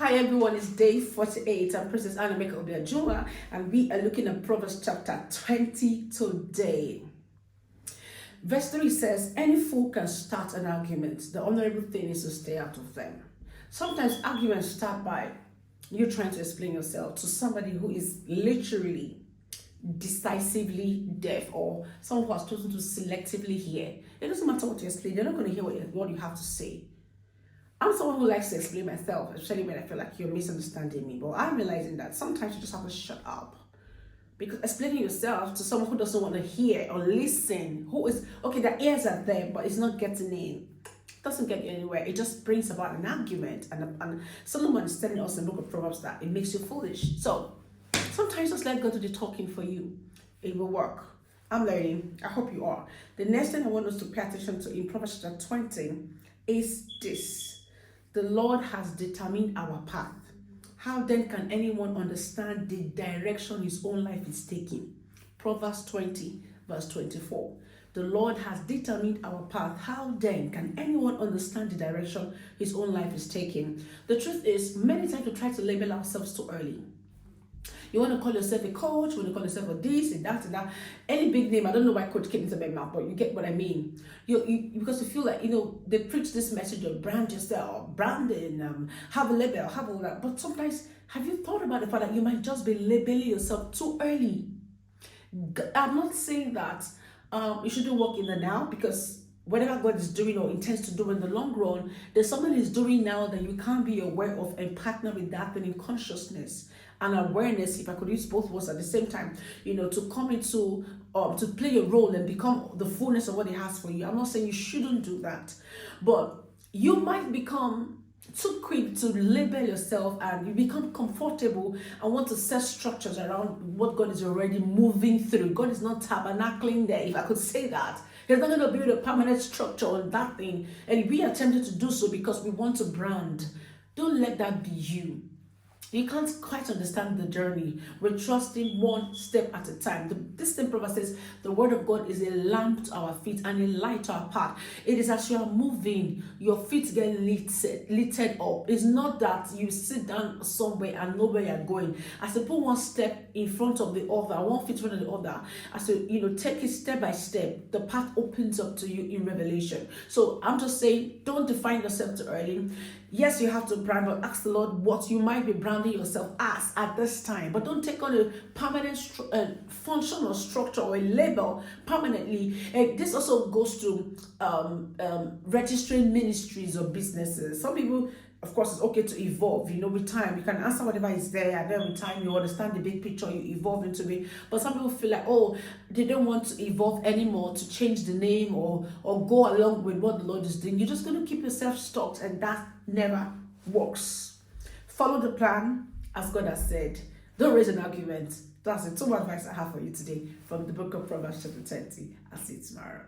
Hi everyone, it's day 48. I'm Princess Emeka-Obiajunwa, and we are looking at Proverbs chapter 20 today. Verse 3 says, any fool can start an argument. The honorable thing is to stay out of them. Sometimes arguments start by you trying to explain yourself to somebody who is literally decisively deaf, or someone who has chosen to selectively hear. It doesn't matter what you explain, they're not going to hear what you have to say. I'm someone who likes to explain myself, especially when I feel like you're misunderstanding me. But I'm realizing that sometimes you just have to shut up. Because explaining yourself to someone who doesn't want to hear or listen, who is, okay, their ears are there, but it's not getting in, doesn't get you anywhere. It just brings about an argument. And Solomon is telling us in the book of Proverbs that it makes you foolish. So sometimes just let God do the talking for you. It will work. I'm learning. I hope you are. The next thing I want us to pay attention to in Proverbs chapter 20 is this. The Lord has determined our path. How then can anyone understand the direction his own life is taking? Proverbs 20, verse 24. The Lord has determined our path. How then can anyone understand the direction his own life is taking? The truth is, many times we try to label ourselves too early. You want to call yourself a coach, you want to call yourself a this and that and that. Any big name, I don't know why coach came into my mouth, but you get what I mean. Because you feel like, they preach this message of brand yourself, branding, have a label, have all that. But sometimes, have you thought about the fact that you might just be labeling yourself too early? I'm not saying that you shouldn't work in the now, because whatever God is doing or intends to do in the long run, there's something He's doing now that you can't be aware of and partner with that thing in consciousness and awareness, if I could use both words at the same time, to come into, to play a role and become the fullness of what He has for you. I'm not saying you shouldn't do that, but you might become too quick to label yourself, and you become comfortable and want to set structures around what God is already moving through. God is not tabernacling there, if I could say that. He's not going to build a permanent structure on that thing, and we are tempted to do so because we want to brand. Don't let that be you. You can't quite understand the journey. We're trusting one step at a time. This same proverb says, the word of God is a lamp to our feet and a light to our path. It is as you are moving, your feet get lifted up. It's not that you sit down somewhere and know where you're going. As you put one step in front of the other, one foot in front of the other, as you take it step by step, the path opens up to you in revelation. So I'm just saying, don't define yourself too early. Yes, you have to brand, but ask the Lord what you might be branding yourself as at this time. But don't take on a permanent function or structure or a label permanently. This also goes to registering ministries or businesses. Some people, of course, it's okay to evolve. With time, you can answer whatever is there, and then with time, you understand the big picture, you evolve into it. But some people feel like, they don't want to evolve anymore, to change the name or go along with what the Lord is doing. You're just going to keep yourself stuck, and that never works. Follow the plan as God has said. Don't raise an argument. That's it. Two advice I have for you today from the book of Proverbs chapter 20. I'll see you tomorrow.